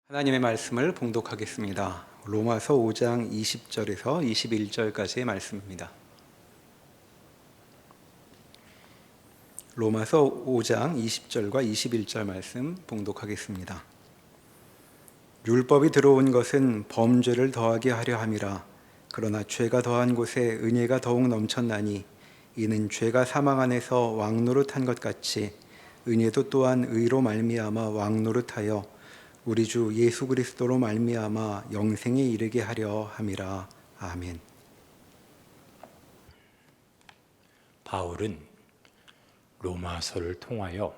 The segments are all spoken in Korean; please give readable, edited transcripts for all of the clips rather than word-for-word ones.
하나님의 말씀을 봉독하겠습니다. 로마서 5장 20절에서 21절까지의 말씀입니다. 로마서 5장 20절과 21절 말씀 봉독하겠습니다. 율법이 들어온 것은 범죄를 더하게 하려 함이라. 그러나 죄가 더한 곳에 은혜가 더욱 넘쳤나니 이는 죄가 사망 안에서 왕노릇한 것 같이 은혜도 또한 의로 말미암아 왕노릇하여 우리 주 예수 그리스도로 말미암아 영생에 이르게 하려 함이라. 아멘. 바울은 로마서를 통하여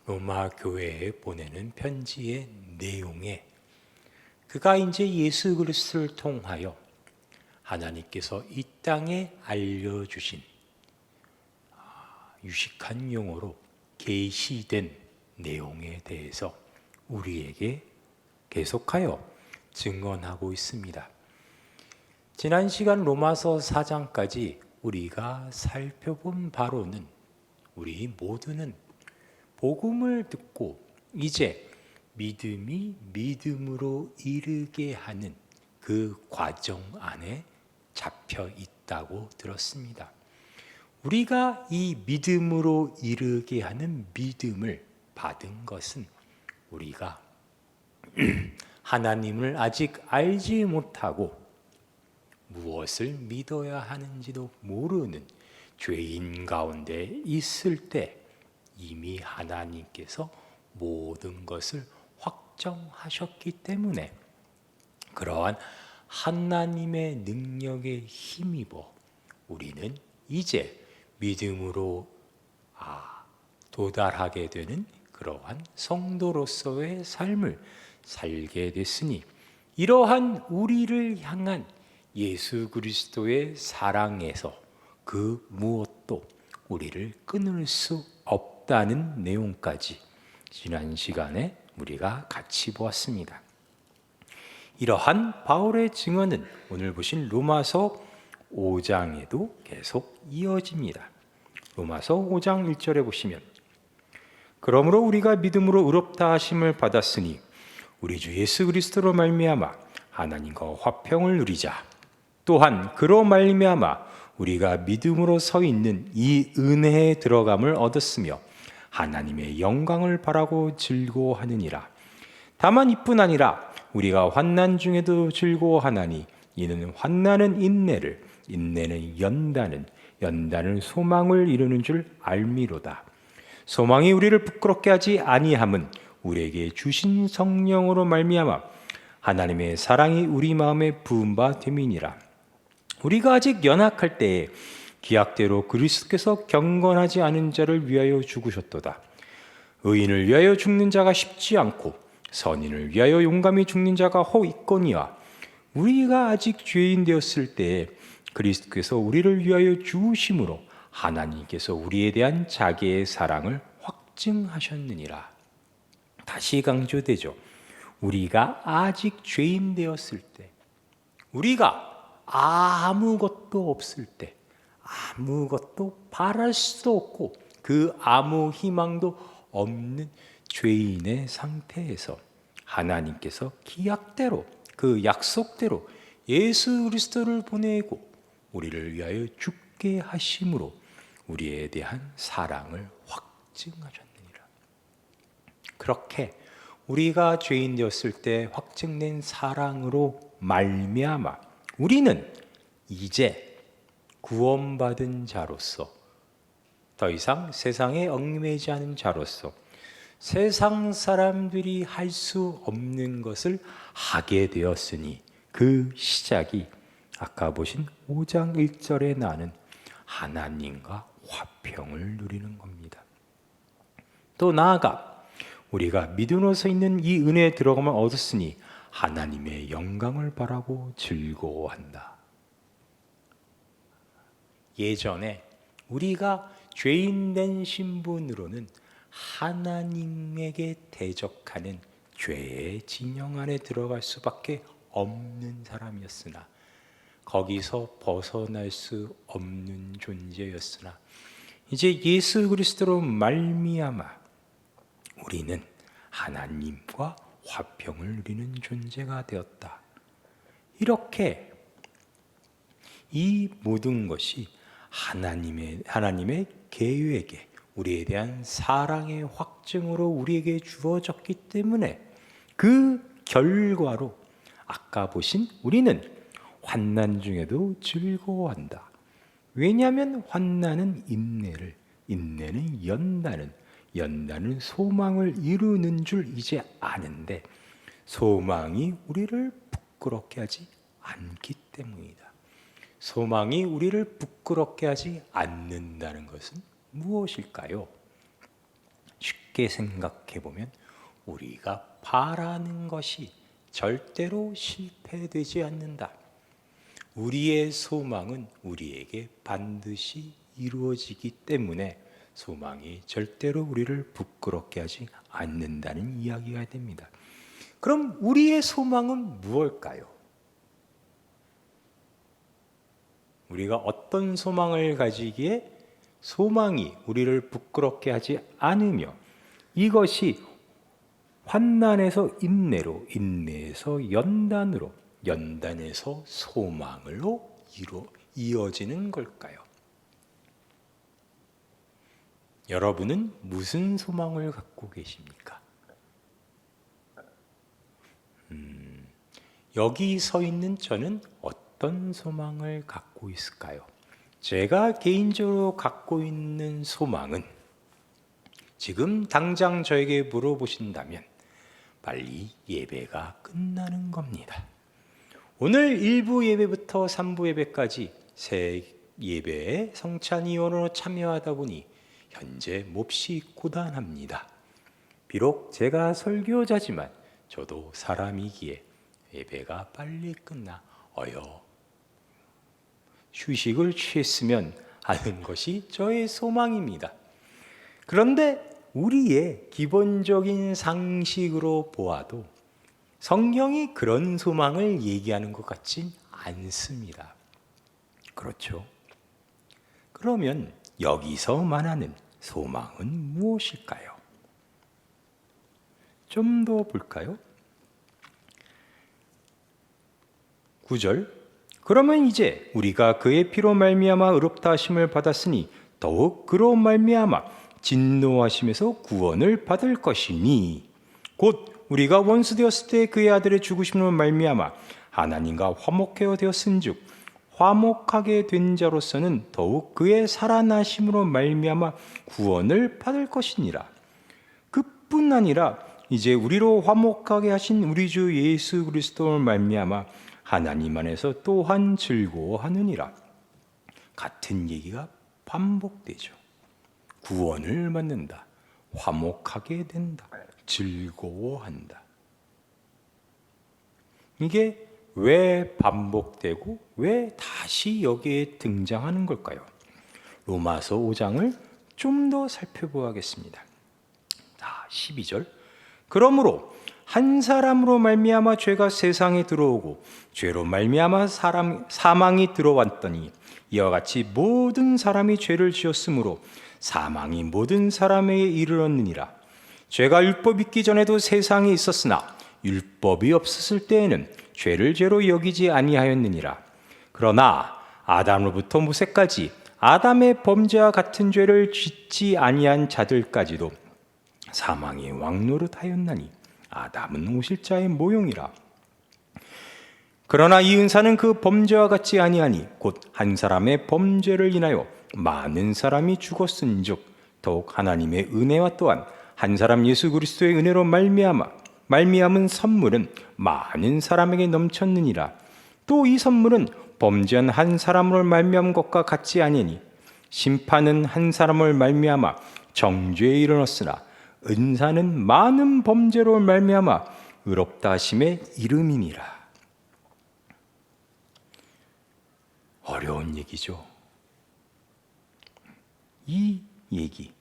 로마 교회에 보내는 편지의 내용에 그가 이제 예수 그리스도를 통하여 하나님께서 이 땅에 알려주신 유식한 용어로 계시된 내용에 대해서 우리에게 계속하여 증언하고 있습니다. 지난 시간 로마서 4장까지 우리가 살펴본 바로는 우리 모두는 복음을 듣고 이제 믿음이 믿음으로 이르게 하는 그 과정 안에 잡혀 있다고 들었습니다. 우리가 이 믿음으로 이르게 하는 믿음을 받은 것은 우리가 하나님을 아직 알지 못하고 무엇을 믿어야 하는지도 모르는 죄인 가운데 있을 때 이미 하나님께서 모든 것을 확정하셨기 때문에 그러한 하나님의 능력에 힘입어 우리는 이제 믿음으로 도달하게 되는 그러한 성도로서의 삶을 살게 됐으니 이러한 우리를 향한 예수 그리스도의 사랑에서 그 무엇도 우리를 끊을 수 없다는 내용까지 지난 시간에 우리가 같이 보았습니다. 이러한 바울의 증언은 오늘 보신 로마서 5장에도 계속 이어집니다. 로마서 5장 1절에 보시면 그러므로 우리가 믿음으로 의롭다 하심을 받았으니 우리 주 예수 그리스도로 말미암아 하나님과 화평을 누리자. 또한 그로 말미암아 우리가 믿음으로 서 있는 이 은혜에 들어감을 얻었으며 하나님의 영광을 바라고 즐거워하느니라. 다만 이뿐 아니라 우리가 환난 중에도 즐거워하나니 이는 환난은 인내를, 인내는 연단을, 연단은 소망을 이루는 줄 알미로다. 소망이 우리를 부끄럽게 하지 아니함은 우리에게 주신 성령으로 말미암아 하나님의 사랑이 우리 마음에 부은 바 됨이니라. 우리가 아직 연약할 때에 기약대로 그리스도께서 경건하지 않은 자를 위하여 죽으셨도다. 의인을 위하여 죽는 자가 쉽지 않고 선인을 위하여 용감히 죽는 자가 혹 있거니와 우리가 아직 죄인 되었을 때에 그리스도께서 우리를 위하여 죽으심으로 하나님께서 우리에 대한 자기의 사랑을 확증하셨느니라. 다시 강조되죠. 우리가 아직 죄인 되었을 때, 우리가 아무것도 없을 때, 아무것도 바랄 수도 없고 그 아무 희망도 없는 죄인의 상태에서 하나님께서 기약대로 그 약속대로 예수 그리스도를 보내고 우리를 위하여 죽게 하심으로 우리에 대한 사랑을 확증하셨느니라. 그렇게 우리가 죄인 되었을 때 확증된 사랑으로 말미암아 우리는 이제 구원받은 자로서 더 이상 세상에 얽매이지 않은 자로서 세상 사람들이 할 수 없는 것을 하게 되었으니 그 시작이 아까 보신 5장 1절에 나는 하나님과 화평을 누리는 겁니다. 또 나아가 우리가 믿음으로 서 있는 이 은혜에 들어가면 얻었으니 하나님의 영광을 바라고 즐거워한다. 예전에 우리가 죄인된 신분으로는 하나님에게 대적하는 죄의 진영 안에 들어갈 수밖에 없는 사람이었으나 거기서 벗어날 수 없는 존재였으나 이제 예수 그리스도로 말미암아 우리는 하나님과 화평을 누리는 존재가 되었다. 이렇게 이 모든 것이 하나님의 계획에 우리에 대한 사랑의 확증으로 우리에게 주어졌기 때문에 그 결과로 아까 보신 우리는 환난 중에도 즐거워한다. 왜냐하면 환난은 인내를, 인내는 연단은 소망을 이루는 줄 이제 아는데 소망이 우리를 부끄럽게 하지 않기 때문이다. 소망이 우리를 부끄럽게 하지 않는다는 것은 무엇일까요? 쉽게 생각해 보면 우리가 바라는 것이 절대로 실패되지 않는다. 우리의 소망은 우리에게 반드시 이루어지기 때문에 소망이 절대로 우리를 부끄럽게 하지 않는다는 이야기가 됩니다. 그럼 우리의 소망은 무엇일까요? 우리가 어떤 소망을 가지기에 소망이 우리를 부끄럽게 하지 않으며 이것이 환난에서 인내로, 인내에서 연단으로, 연단에서 소망으로 이어지는 걸까요? 여러분은 무슨 소망을 갖고 계십니까? 여기 서 있는 저는 어떤 소망을 갖고 있을까요? 제가 개인적으로 갖고 있는 소망은 지금 당장 저에게 물어보신다면 빨리 예배가 끝나는 겁니다. 오늘 1부 예배부터 3부 예배까지 새 예배에 성찬이원으로 참여하다 보니 현재 몹시 고단합니다. 비록 제가 설교자지만 저도 사람이기에 예배가 빨리 끝나 휴식을 취했으면 하는 것이 저의 소망입니다. 그런데 우리의 기본적인 상식으로 보아도 성경이 그런 소망을 얘기하는 것 같진 않습니다. 그렇죠? 그러면 여기서 말하는 소망은 무엇일까요? 좀 더 볼까요? 9절 그러면 이제 우리가 그의 피로 말미암아 의롭다 하심을 받았으니 더욱 그로 말미암아 진노하심에서 구원을 받을 것이니 곧 우리가 원수 되었을 때 그의 아들의 죽으심으로 말미암아 하나님과 화목하여 되었은즉 화목하게 된 자로서는 더욱 그의 살아나심으로 말미암아 구원을 받을 것이니라. 그뿐 아니라 이제 우리로 화목하게 하신 우리 주 예수 그리스도로 말미암아 하나님 안에서 또한 즐거워하느니라. 같은 얘기가 반복되죠. 구원을 받는다, 화목하게 된다, 즐거워한다. 이게 왜 반복되고 왜 다시 여기에 등장하는 걸까요? 로마서 5장을 좀 더 살펴보겠습니다. 12절 그러므로 한 사람으로 말미암아 죄가 세상에 들어오고 죄로 말미암아 사망이 들어왔더니 이와 같이 모든 사람이 죄를 지었으므로 사망이 모든 사람에게 이르렀느니라. 죄가 율법 있기 전에도 세상에 있었으나 율법이 없었을 때에는 죄를 죄로 여기지 아니하였느니라. 그러나 아담으로부터 모세까지 아담의 범죄와 같은 죄를 짓지 아니한 자들까지도 사망의 왕노릇하였나니 아담은 오실자의 모형이라. 그러나 이 은사는 그 범죄와 같지 아니하니 곧 한 사람의 범죄를 인하여 많은 사람이 죽었은즉 더욱 하나님의 은혜와 또한 한 사람 예수 그리스도의 은혜로 말미암은 선물은 많은 사람에게 넘쳤느니라. 또 이 선물은 범죄한 한 사람으로 말미암은 것과 같지 아니니 심판은 한 사람을 말미암아 정죄에 이르렀으나 은사는 많은 범죄로 말미암아 의롭다 하심의 이름이니라. 어려운 얘기죠. 이 얘기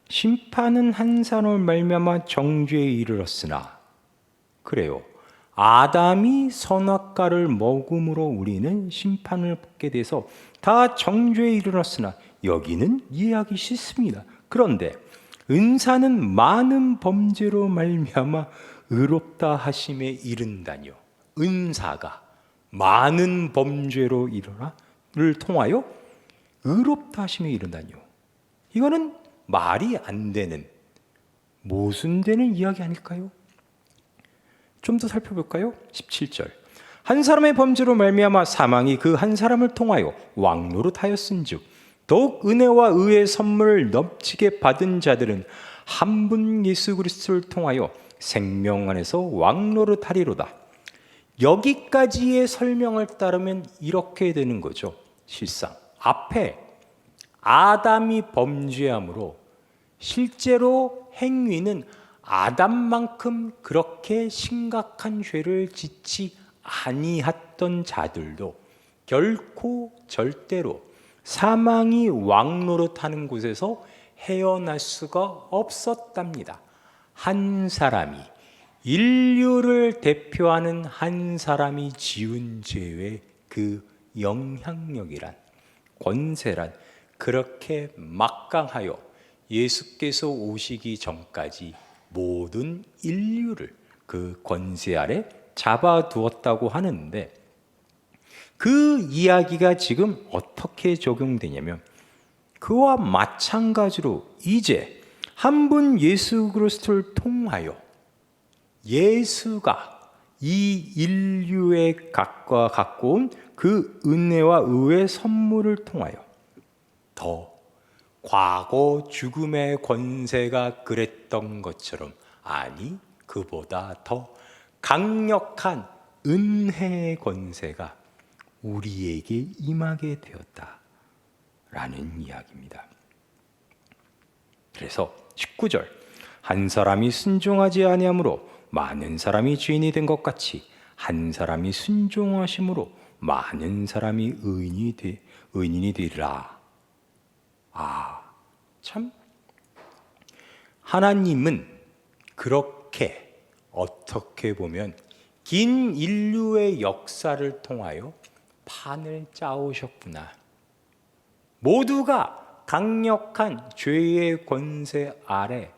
심판은 한 사람을 말미암아 정죄에 이르렀으나 그래요. 아담이 선악과를 먹음으로 우리는 심판을 받게 돼서 다 정죄에 이르렀으나 여기는 이해하기 쉽습니다. 그런데 은사는 많은 범죄로 말미암아 의롭다 하심에 이른다뇨. 은사가 많은 범죄로 를 통하여 의롭다 하심에 이른다뇨. 이거는 말이 안 되는, 모순되는 이야기 아닐까요? 좀 더 살펴볼까요? 17절. 한 사람의 범죄로 말미암아 사망이 그 한 사람을 통하여 왕노릇하였은즉 더욱 은혜와 의의 선물을 넘치게 받은 자들은 한 분 예수 그리스도를 통하여 생명 안에서 왕노릇하리로다. 여기까지의 설명을 따르면 이렇게 되는 거죠. 실상 앞에 아담이 범죄함으로 실제로 행위는 아담만큼 그렇게 심각한 죄를 짓지 아니했던 자들도 결코 절대로 사망이 왕노릇하는 곳에서 헤어날 수가 없었답니다. 한 사람이, 인류를 대표하는 한 사람이 지은 죄의 그 영향력이란, 권세란 그렇게 막강하여 예수께서 오시기 전까지 모든 인류를 그 권세 아래 잡아두었다고 하는데, 그 이야기가 지금 어떻게 적용되냐면 그와 마찬가지로 이제 한 분 예수 그리스도를 통하여 예수가 이 인류의 갖고 온 그 은혜와 의의 선물을 통하여 더 과거 죽음의 권세가 그랬던 것처럼, 아니 그보다 더 강력한 은혜의 권세가 우리에게 임하게 되었다라는 이야기입니다. 그래서 19절, 한 사람이 순종하지 아니함으로 많은 사람이 죄인이 된 것 같이 한 사람이 순종하심으로 많은 사람이 의인이 되리라. 참, 하나님은 그렇게 어떻게 보면 긴 인류의 역사를 통하여 판을 짜오셨구나. 모두가 강력한 죄의 권세 아래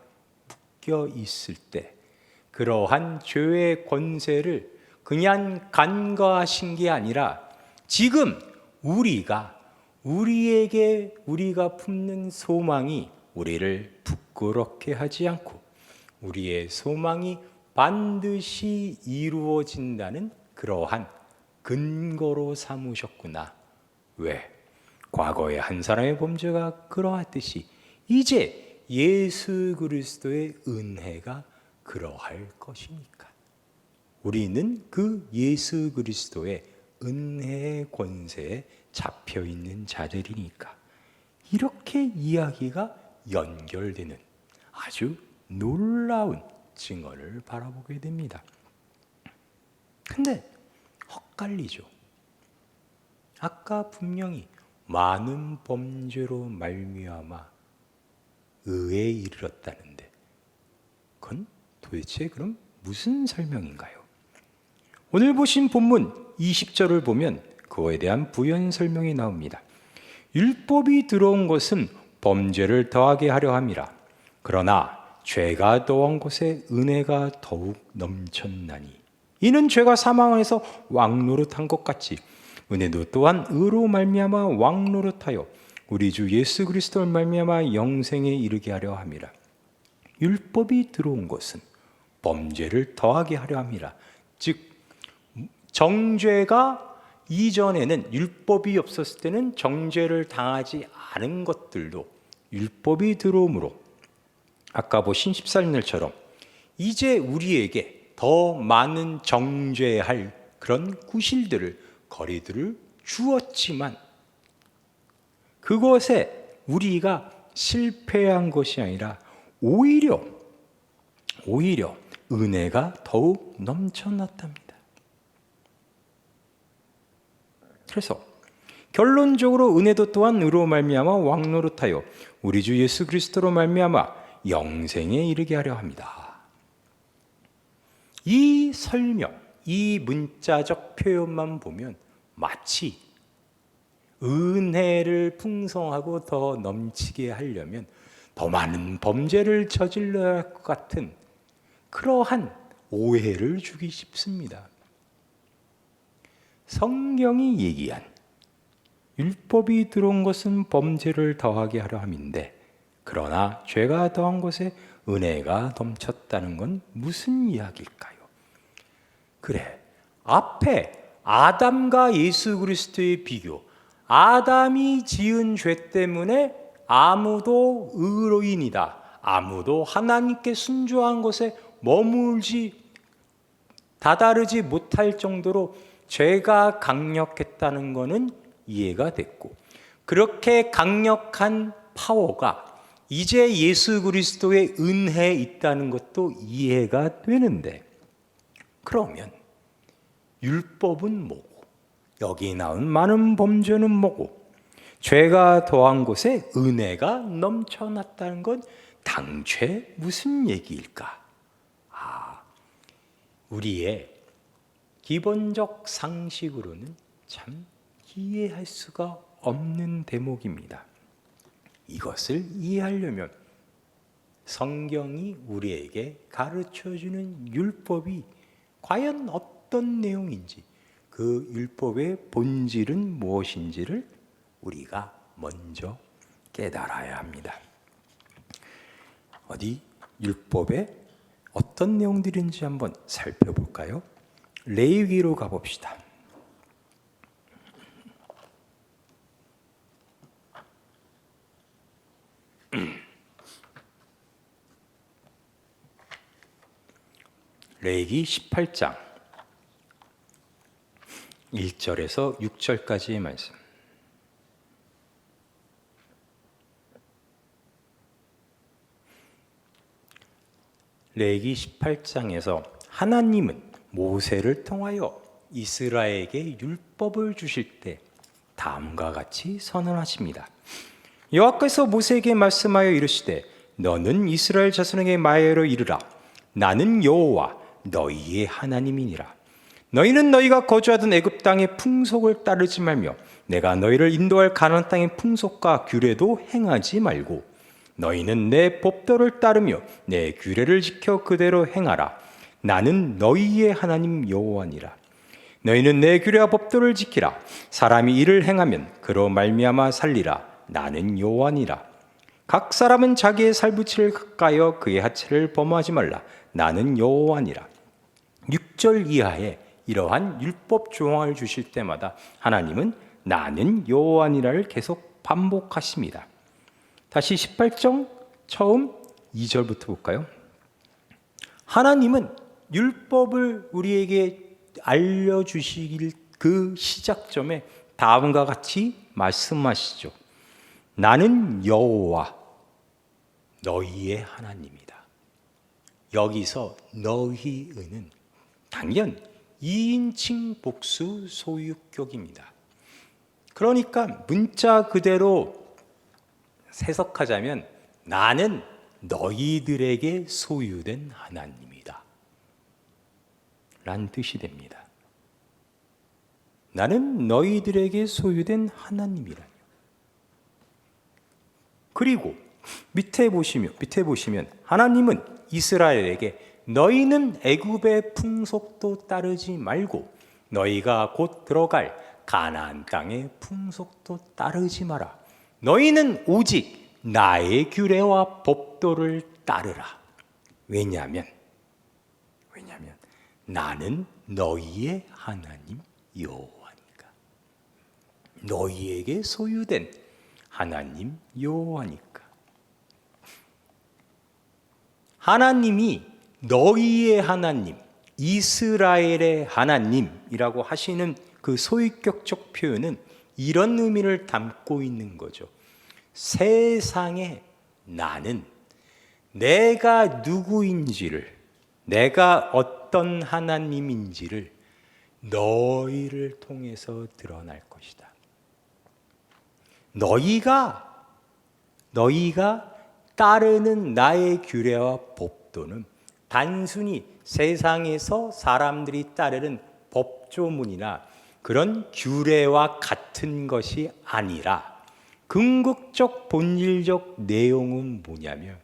묶여 있을 때 그러한 죄의 권세를 그냥 간과하신 게 아니라 지금 우리가 품는 소망이 우리를 부끄럽게 하지 않고 우리의 소망이 반드시 이루어진다는 그러한 근거로 삼으셨구나. 왜? 과거에 한 사람의 범죄가 그러하듯이 이제 예수 그리스도의 은혜가 그러할 것이니까. 우리는 그 예수 그리스도의 은혜의 권세에 잡혀 있는 자들이니까. 이렇게 이야기가 연결되는 아주 놀라운 증언을 바라보게 됩니다. 근데 헛갈리죠. 아까 분명히 많은 범죄로 말미암아 의에 이르렀다는데 그건 도대체 그럼 무슨 설명인가요? 오늘 보신 본문 20절을 보면 그거에 대한 부연 설명이 나옵니다. 율법이 들어온 것은 범죄를 더하게 하려 함이라. 그러나 죄가 더한 곳에 은혜가 더욱 넘쳤나니 이는 죄가 사망 안에서 왕노릇한 것 같이 은혜도 또한 의로 말미암아 왕노릇하여 우리 주 예수 그리스도를 말미암아 영생에 이르게 하려 함이라. 율법이 들어온 것은 범죄를 더하게 하려 함이라. 즉 정죄가 이전에는, 율법이 없었을 때는 정죄를 당하지 않은 것들도 율법이 들어옴으로 아까 보신 14절처럼 이제 우리에게 더 많은 정죄할 그런 구실들을, 거리들을 주었지만 그것에 우리가 실패한 것이 아니라 오히려 은혜가 더욱 넘쳐났답니다. 그래서 결론적으로 은혜도 또한 의로 말미암아 왕노릇하여 우리 주 예수 그리스도로 말미암아 영생에 이르게 하려 합니다. 이 설명, 이 문자적 표현만 보면 마치 은혜를 풍성하고 더 넘치게 하려면 더 많은 범죄를 저질러야 할 것 같은 그러한 오해를 주기 쉽습니다. 성경이 얘기한 율법이 들어온 것은 범죄를 더하게 하려 함인데, 그러나 죄가 더한 것에 은혜가 넘쳤다는 건 무슨 이야기일까요? 그래, 앞에 아담과 예수 그리스도의 비교, 아담이 지은 죄 때문에 아무도 의로인이다, 아무도 하나님께 순종한 것에 다다르지 못할 정도로 죄가 강력했다는 것은 이해가 됐고, 그렇게 강력한 파워가 이제 예수 그리스도의 은혜에 있다는 것도 이해가 되는데, 그러면 율법은 뭐고, 여기 나온 많은 범죄는 뭐고, 죄가 더한 곳에 은혜가 넘쳐났다는 건 당최 무슨 얘기일까? 우리의 기본적 상식으로는 참 이해할 수가 없는 대목입니다. 이것을 이해하려면 성경이 우리에게 가르쳐주는 율법이 과연 어떤 내용인지, 그 율법의 본질은 무엇인지를 우리가 먼저 깨달아야 합니다. 어디 율법의 어떤 내용들인지 한번 살펴볼까요? 레위기로 가봅시다. 레위기 18장 1절에서 6절까지의 말씀. 레위기 18장에서 하나님은 모세를 통하여 이스라엘에게 율법을 주실 때 다음과 같이 선언하십니다. 여호와께서 모세에게 말씀하여 이르시되, 너는 이스라엘 자손에게 말하여 이르라. 나는 여호와 너희의 하나님이니라. 너희는 너희가 거주하던 애굽 땅의 풍속을 따르지 말며 내가 너희를 인도할 가나안 땅의 풍속과 규례도 행하지 말고, 너희는 내 법도를 따르며 내 규례를 지켜 그대로 행하라. 나는 너희의 하나님 여호와니라. 너희는 내 규례와 법도를 지키라. 사람이 이를 행하면 그로 말미암아 살리라. 나는 여호와니라. 각 사람은 자기의 살부치를 가까이어 그의 하체를 범하지 말라. 나는 여호와니라. 6절 이하에 이러한 율법 조항을 주실 때마다 하나님은 나는 여호와니라를 계속 반복하십니다. 다시 18장 처음 2절부터 볼까요? 하나님은 율법을 우리에게 알려주시길 그 시작점에 다음과 같이 말씀하시죠. 나는 여호와 너희의 하나님이다. 여기서 너희는 당연 2인칭 복수 소유격입니다. 그러니까 문자 그대로 해석하자면 나는 너희들에게 소유된 하나님이다 라는 뜻이 됩니다. 나는 너희들에게 소유된 하나님이라뇨. 그리고 밑에 보시면 하나님은 이스라엘에게 너희는 애굽의 풍속도 따르지 말고 너희가 곧 들어갈 가나안 땅의 풍속도 따르지 마라. 너희는 오직 나의 규례와 법도를 따르라. 왜냐하면 나는 너희의 하나님 여호와니까. 너희에게 소유된 하나님 여호와니까. 하나님이 너희의 하나님, 이스라엘의 하나님이라고 하시는 그 소유격적 표현은 이런 의미를 담고 있는 거죠. 세상에 나는 내가 누구인지를, 내가 어떤 하나님인지를 너희를 통해서 드러날 것이다. 너희가 따르는 나의 규례와 법도는 단순히 세상에서 사람들이 따르는 법조문이나 그런 규례와 같은 것이 아니라 궁극적 본질적 내용은 뭐냐면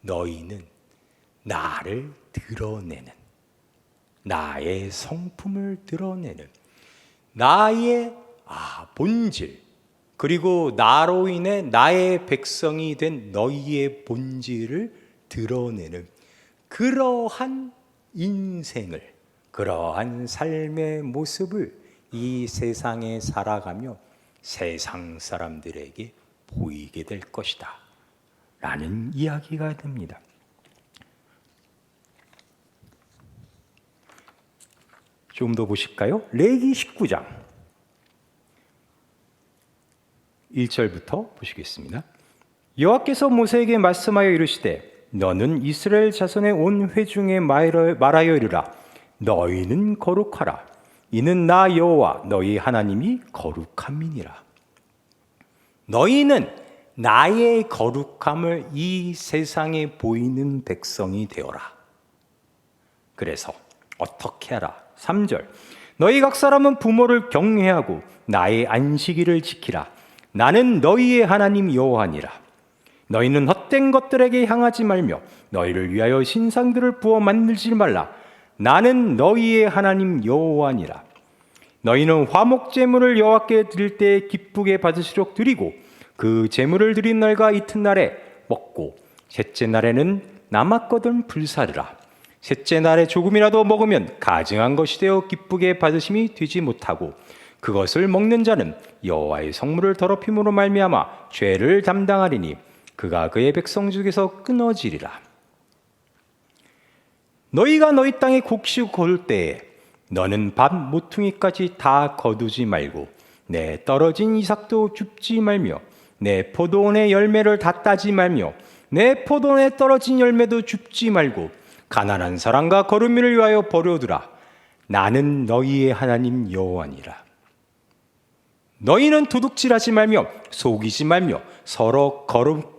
너희는 나를 드러내는, 나의 성품을 드러내는 나의 본질, 그리고 나로 인해 나의 백성이 된 너희의 본질을 드러내는 그러한 인생을, 그러한 삶의 모습을 이 세상에 살아가며 세상 사람들에게 보이게 될 것이다 라는 이야기가 됩니다. 좀 더 보실까요? 레위기 19장 1절부터 보시겠습니다. 여호와께서 모세에게 말씀하여 이르시되 너는 이스라엘 자손의 온 회중에 말하여 이르라. 너희는 거룩하라. 이는 나 여호와 너희 하나님이 거룩함이니라. 너희는 나의 거룩함을 이 세상에 보이는 백성이 되어라. 그래서 어떻게 하라? 3절 너희 각 사람은 부모를 경외하고 나의 안식일을 지키라. 나는 너희의 하나님 여호와니라. 너희는 헛된 것들에게 향하지 말며 너희를 위하여 신상들을 부어 만들지 말라. 나는 너희의 하나님 여호와니라. 너희는 화목 제물을 여호와께 드릴 때 기쁘게 받으시도록 드리고 그 제물을 드린 날과 이튿날에 먹고 셋째 날에는 남았거든 불사르라. 셋째 날에 조금이라도 먹으면 가증한 것이 되어 기쁘게 받으심이 되지 못하고 그것을 먹는 자는 여호와의 성물을 더럽힘으로 말미암아 죄를 담당하리니 그가 그의 백성 중에서 끊어지리라. 너희가 너희 땅에 곡식 거둘 때에 너는 밥 모퉁이까지 다 거두지 말고 내 떨어진 이삭도 줍지 말며 내 포도원의 열매를 다 따지 말며 내 포도원에 떨어진 열매도 줍지 말고 가난한 사람과 거르미를 위하여 버려두라. 나는 너희의 하나님 여호와니라. 너희는 도둑질하지 말며 속이지 말며 서로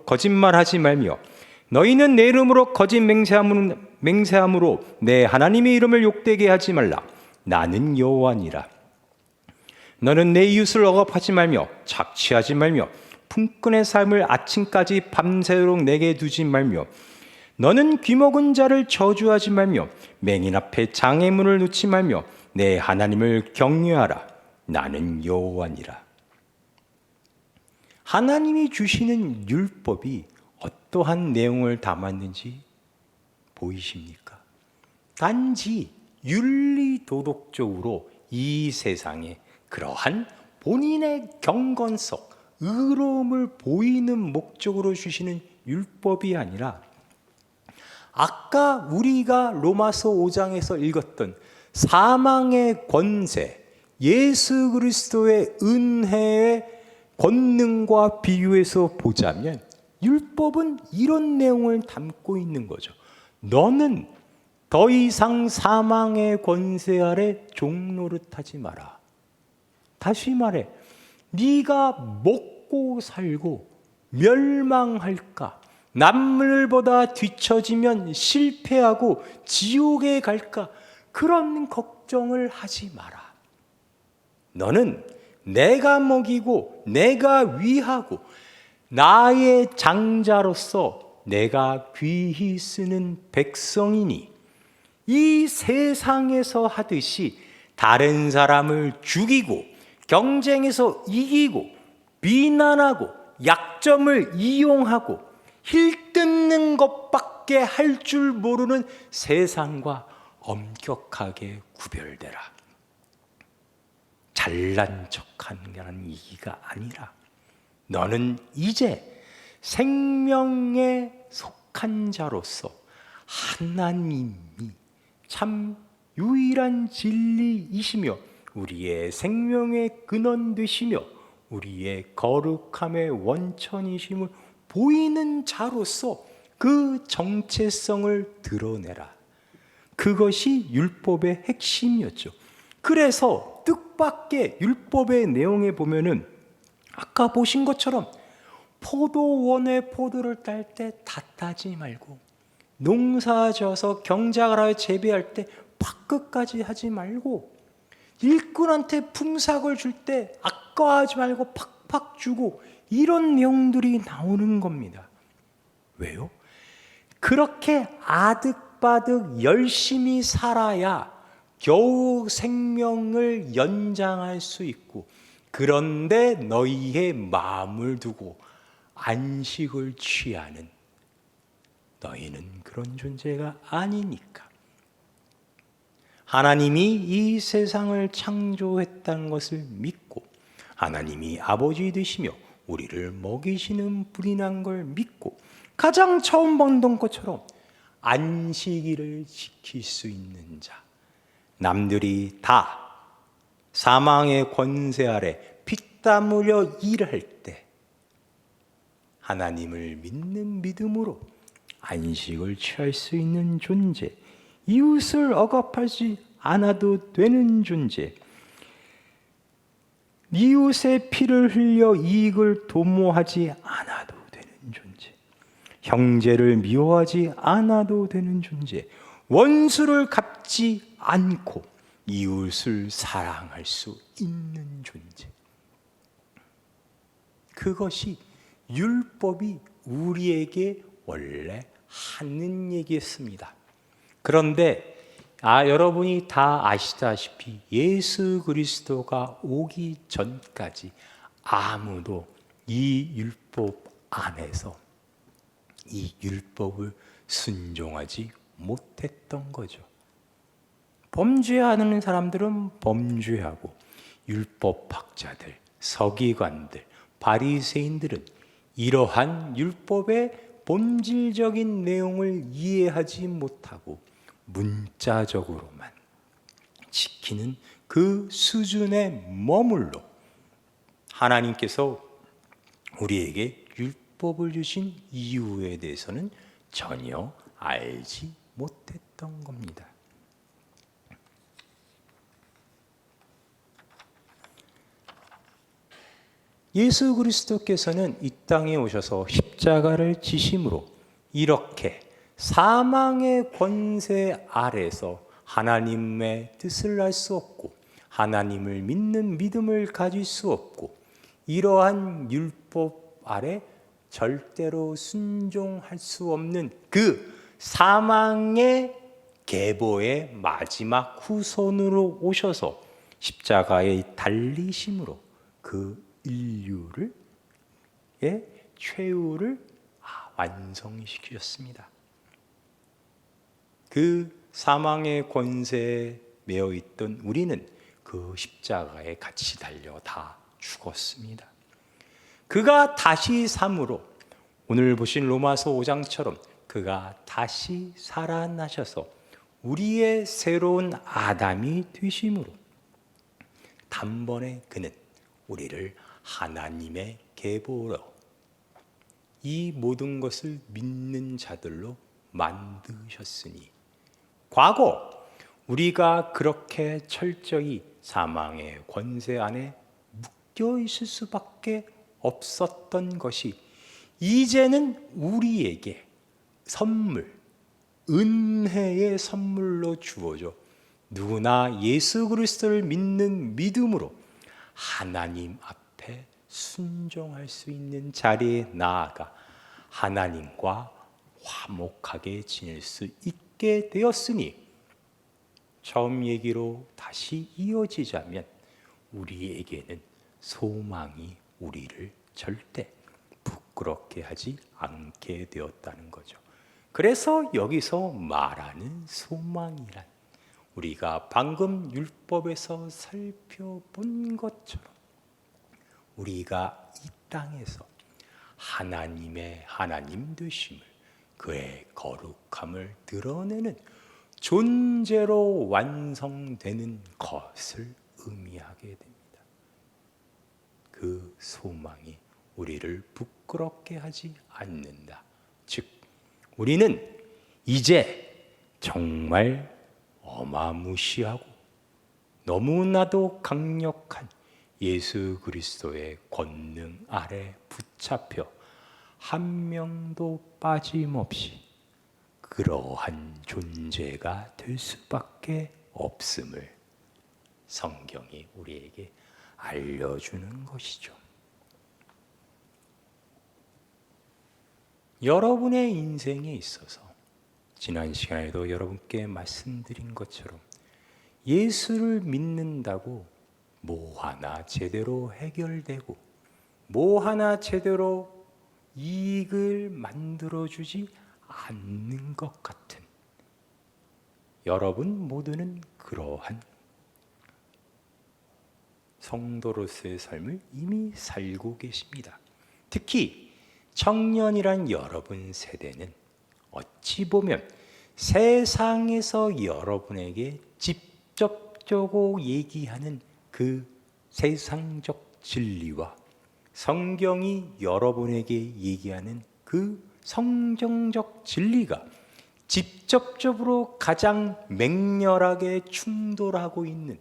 거짓말하지 말며 너희는 내 이름으로 거짓 맹세함으로 내 하나님의 이름을 욕되게 하지 말라. 나는 여호와니라. 너는 내 이웃을 억압하지 말며 착취하지 말며 품꾼의 삶을 아침까지 밤새도록 내게 두지 말며 너는 귀먹은 자를 저주하지 말며 맹인 앞에 장애물을 놓지 말며 내 하나님을 경외하라. 나는 여호와니라. 하나님이 주시는 율법이 어떠한 내용을 담았는지 보이십니까? 단지 윤리도덕적으로 이 세상에 그러한 본인의 경건성, 의로움을 보이는 목적으로 주시는 율법이 아니라 아까 우리가 로마서 5장에서 읽었던 사망의 권세, 예수 그리스도의 은혜의 권능과 비유해서 보자면 율법은 이런 내용을 담고 있는 거죠. 너는 더 이상 사망의 권세 아래 종노릇하지 마라. 다시 말해, 네가 먹고 살고 멸망할까? 남들보다 뒤처지면 실패하고 지옥에 갈까? 그런 걱정을 하지 마라. 너는 내가 먹이고 내가 위하고 나의 장자로서 내가 귀히 쓰는 백성이니 이 세상에서 하듯이 다른 사람을 죽이고 경쟁에서 이기고 비난하고 약점을 이용하고 힐 뜯는 것밖에 할 줄 모르는 세상과 엄격하게 구별되라. 잘난 척하는 얘기가 아니라 너는 이제 생명에 속한 자로서 하나님이 참 유일한 진리이시며 우리의 생명의 근원 되시며 우리의 거룩함의 원천이심을 보이는 자로서 그 정체성을 드러내라. 그것이 율법의 핵심이었죠. 그래서 뜻밖의 율법의 내용에 보면은 아까 보신 것처럼 포도원에 포도를 딸 때 다 따지 말고 농사 져서 경작을 하여 재배할 때 팍끝까지 하지 말고 일꾼한테 품삯을 줄 때 아까워하지 말고 팍팍 주고 이런 내용들이 나오는 겁니다. 왜요? 그렇게 아득바득 열심히 살아야 겨우 생명을 연장할 수 있고, 그런데 너희의 마음을 두고 안식을 취하는 너희는 그런 존재가 아니니까. 하나님이 이 세상을 창조했다는 것을 믿고, 하나님이 아버지 되시며 우리를 먹이시는 분이란 걸 믿고, 가장 처음 본던 것처럼 안식일을 지킬 수 있는 자, 남들이 다 사망의 권세 아래 피땀 흘려 일할 때 하나님을 믿는 믿음으로 안식을 취할 수 있는 존재, 이웃을 억압하지 않아도 되는 존재, 이웃의 피를 흘려 이익을 도모하지 않아도 되는 존재, 형제를 미워하지 않아도 되는 존재, 원수를 갚지 않고 이웃을 사랑할 수 있는 존재. 그것이 율법이 우리에게 원래 하는 얘기였습니다. 그런데 여러분이 다 아시다시피 예수 그리스도가 오기 전까지 아무도 이 율법 안에서 이 율법을 순종하지 못했던 거죠. 범죄하는 사람들은 범죄하고, 율법학자들, 서기관들, 바리새인들은 이러한 율법의 본질적인 내용을 이해하지 못하고 문자적으로만 지키는 그 수준에 머물러 하나님께서 우리에게 율법을 주신 이유에 대해서는 전혀 알지 못했던 겁니다. 예수 그리스도께서는 이 땅에 오셔서 십자가를 지심으로 이렇게 사망의 권세 아래서 하나님의 뜻을 알 수 없고, 하나님을 믿는 믿음을 가질 수 없고, 이러한 율법 아래 절대로 순종할 수 없는 그 사망의 계보의 마지막 후손으로 오셔서 십자가에 달리심으로 그 인류를 최후를 완성시키셨습니다. 그 사망의 권세에 매여 있던 우리는 그 십자가에 같이 달려 다 죽었습니다. 그가 다시 삶으로, 오늘 보신 로마서 5장처럼 그가 다시 살아나셔서 우리의 새로운 아담이 되심으로 단번에 그는 우리를 하나님의 계보로, 이 모든 것을 믿는 자들로 만드셨으니, 과거 우리가 그렇게 철저히 사망의 권세 안에 묶여 있을 수밖에 없었던 것이 이제는 우리에게 선물, 은혜의 선물로 주어져 누구나 예수 그리스도를 믿는 믿음으로 하나님 앞에 순종할 수 있는 자리에 나아가 하나님과 화목하게 지낼 수 있게 되었으니, 처음 얘기로 다시 이어지자면 우리에게는 소망이 우리를 절대 부끄럽게 하지 않게 되었다는 거죠. 그래서 여기서 말하는 소망이란, 우리가 방금 율법에서 살펴본 것처럼 우리가 이 땅에서 하나님의 하나님 되심을, 그의 거룩함을 드러내는 존재로 완성되는 것을 의미하게 됩니다. 그 소망이 우리를 부끄럽게 하지 않는다. 즉, 우리는 이제 정말 어마무시하고 너무나도 강력한 예수 그리스도의 권능 아래 붙잡혀 한 명도 빠짐없이 그러한 존재가 될 수밖에 없음을 성경이 우리에게 알려주는 것이죠. 여러분의 인생에 있어서 지난 시간에도 여러분께 말씀드린 것처럼 예수를 믿는다고 뭐 하나 제대로 해결되고 뭐 하나 제대로 이익을 만들어주지 않는 것 같은 여러분 모두는 그러한 성도로서의 삶을 이미 살고 계십니다. 특히 청년이란 여러분 세대는 어찌 보면 세상에서 여러분에게 직접적으로 얘기하는 그 세상적 진리와 성경이 여러분에게 얘기하는 그 성경적 진리가 직접적으로 가장 맹렬하게 충돌하고 있는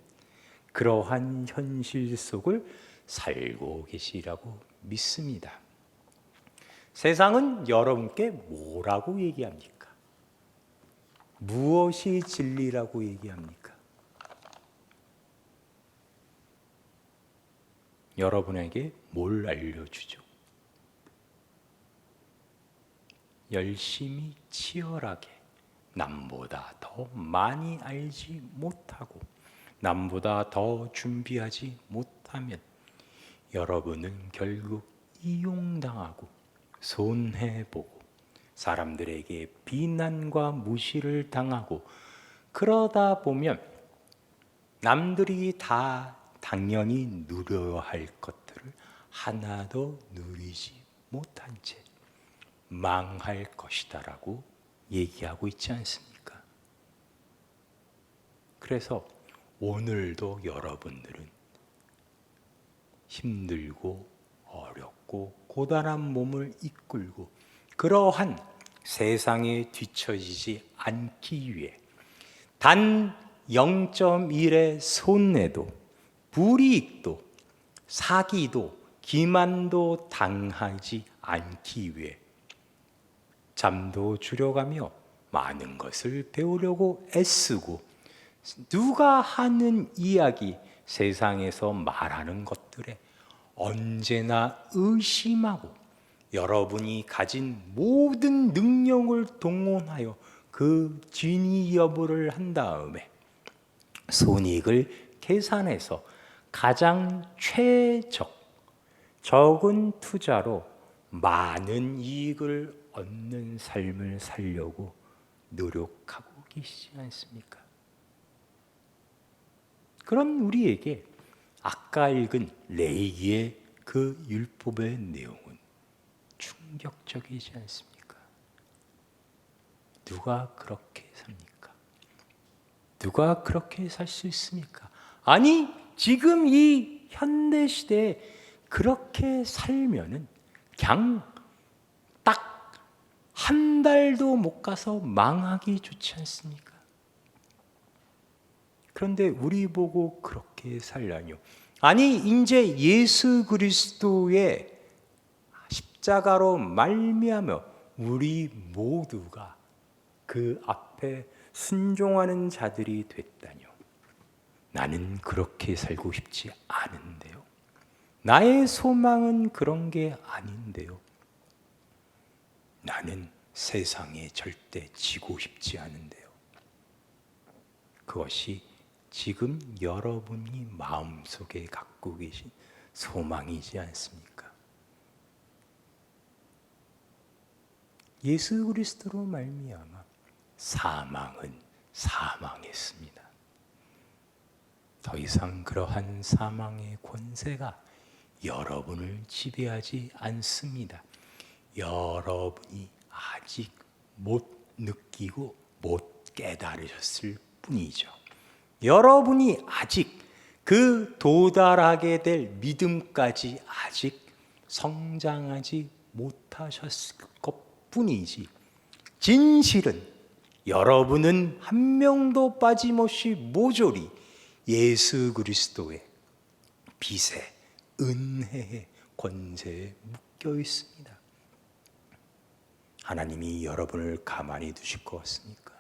그러한 현실 속을 살고 계시라고 믿습니다. 세상은 여러분께 뭐라고 얘기합니까? 무엇이 진리라고 얘기합니까? 여러분에게 뭘 알려주죠? 열심히 치열하게 남보다 더 많이 알지 못하고 남보다 더 준비하지 못하면 여러분은 결국 이용당하고 손해보고 사람들에게 비난과 무시를 당하고 그러다 보면 남들이 다 당연히 누려야 할 것들을 하나도 누리지 못한 채 망할 것이다라고 얘기하고 있지 않습니까? 그래서 오늘도 여러분들은 힘들고 어렵고 고단한 몸을 이끌고 그러한 세상에 뒤처지지 않기 위해 단 0.1의 손해도 불이익도 사기도 기만도 당하지 않기 위해 잠도 줄여가며 많은 것을 배우려고 애쓰고 누가 하는 이야기 세상에서 말하는 것들에 언제나 의심하고 여러분이 가진 모든 능력을 동원하여 그 진위 여부를 한 다음에 손익을 계산해서 가장 적은 투자로 많은 이익을 얻는 삶을 살려고 노력하고 계시지 않습니까? 그럼 우리에게 아까 읽은 레위기의 그 율법의 내용은 충격적이지 않습니까? 누가 그렇게 삽니까? 누가 그렇게 살 수 있습니까? 아니, 지금 이 현대 시대에 그렇게 살면은 그냥 딱 한 달도 못 가서 망하기 좋지 않습니까? 그런데 우리 보고 그렇게 살라뇨? 아니, 이제 예수 그리스도의 십자가로 말미암아 우리 모두가 그 앞에 순종하는 자들이 됐다뇨. 나는 그렇게 살고 싶지 않은데요. 나의 소망은 그런 게 아닌데요. 나는 세상에 절대 지고 싶지 않은데요. 그것이 지금 여러분이 마음속에 갖고 계신 소망이지 않습니까? 예수 그리스도로 말미암아 사망은 사망했습니다. 더 이상 그러한 사망의 권세가 여러분을 지배하지 않습니다. 여러분이 아직 못 느끼고 못 깨달으셨을 뿐이죠. 여러분이 아직 그 도달하게 될 믿음까지 아직 성장하지 못하셨을 것 뿐이지, 진실은 여러분은 한 명도 빠짐없이 모조리 예수 그리스도의 빛의 은혜의 권세에 묶여 있습니다. 하나님이 여러분을 가만히 두실 것 같습니까?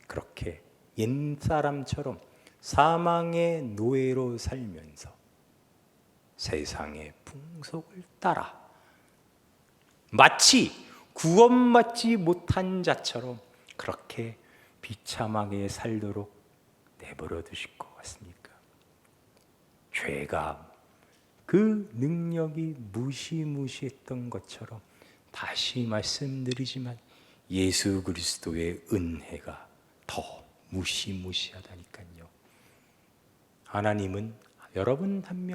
그렇게 옛사람처럼 사망의 노예로 살면서 세상의 풍속을 따라 마치 구원받지 못한 자처럼 그렇게 비참하게 살도록 내버려 두실 것 같습니까? 죄가 그 능력이 무시무시했던 것처럼 다시 말씀드리지만 예수 그리스도의 은혜가 더 무시무시하다니까요. 하나님은 여러분 한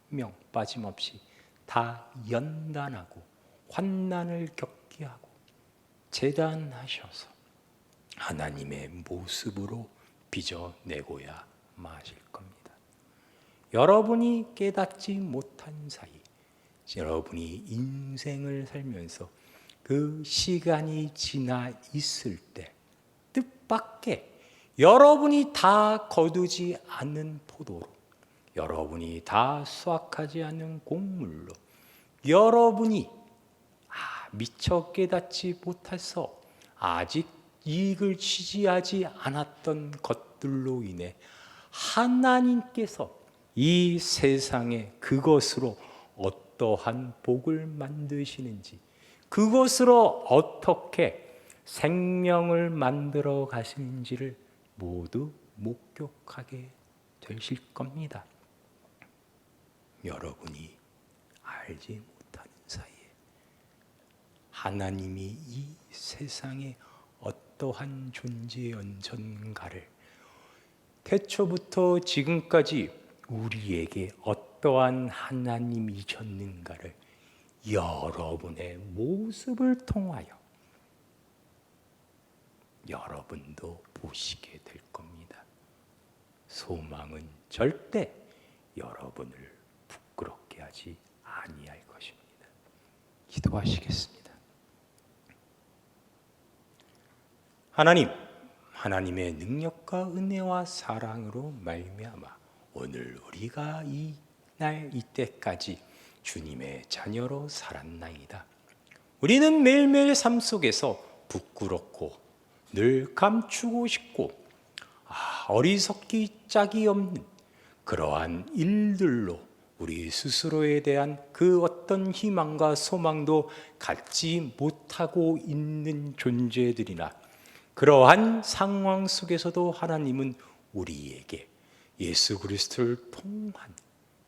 명 빠짐없이 다 연단하고 환난을 겪게 하고 재단하셔서 하나님의 모습으로 빚어내고야 마실 겁니다. 여러분이 깨닫지 못한 사이, 여러분이 인생을 살면서 그 시간이 지나 있을 때 뜻밖의 여러분이 다 거두지 않는 포도로, 여러분이 다 수확하지 않은 곡물로, 여러분이 미처 깨닫지 못해서 아직 이익을 취지하지 않았던 것들로 인해 하나님께서 이 세상에 그것으로 어떠한 복을 만드시는지, 그것으로 어떻게 생명을 만들어 가시는지를 모두 목격하게 되실 겁니다. 여러분이 알지 못하는 사이에 하나님이 이 세상에 어떠한 존재였는가를, 태초부터 지금까지 우리에게 어떠한 하나님이셨는가를 여러분의 모습을 통하여 여러분도 보시게 될 겁니다. 소망은 절대 여러분을 부끄럽게 하지 아니할 것입니다. 기도하시겠습니다. 하나님, 하나님의 능력과 은혜와 사랑으로 말미암아 오늘 우리가 이날 이때까지 주님의 자녀로 살았나이다. 우리는 매일매일 삶 속에서 부끄럽고 늘 감추고 싶고 어리석기 짝이 없는 그러한 일들로 우리 스스로에 대한 그 어떤 희망과 소망도 갖지 못하고 있는 존재들이나, 그러한 상황 속에서도 하나님은 우리에게 예수 그리스도를 통한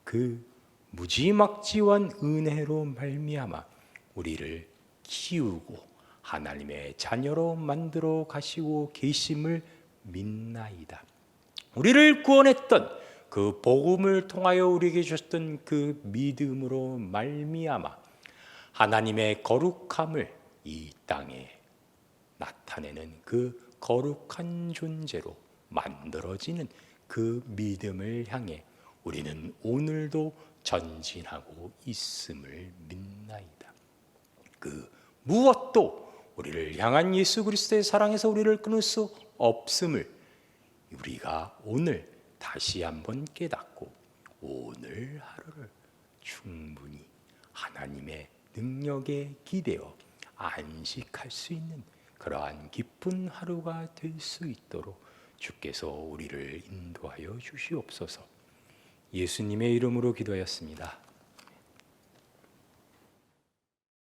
그 무지막지한 은혜로 말미암아 우리를 키우고 하나님의 자녀로 만들어 가시고 계심을 믿나이다. 우리를 구원했던 그 복음을 통하여 우리에게 주셨던 그 믿음으로 말미암아 하나님의 거룩함을 이 땅에 나타내는 그 거룩한 존재로 만들어지는 그 믿음을 향해 우리는 오늘도 전진하고 있음을 믿나이다. 그 무엇도 우리를 향한 예수 그리스도의 사랑에서 우리를 끊을 수 없음을 우리가 오늘 다시 한번 깨닫고 오늘 하루를 충분히 하나님의 능력에 기대어 안식할 수 있는 그러한 기쁜 하루가 될 수 있도록 주께서 우리를 인도하여 주시옵소서. 예수님의 이름으로 기도하였습니다.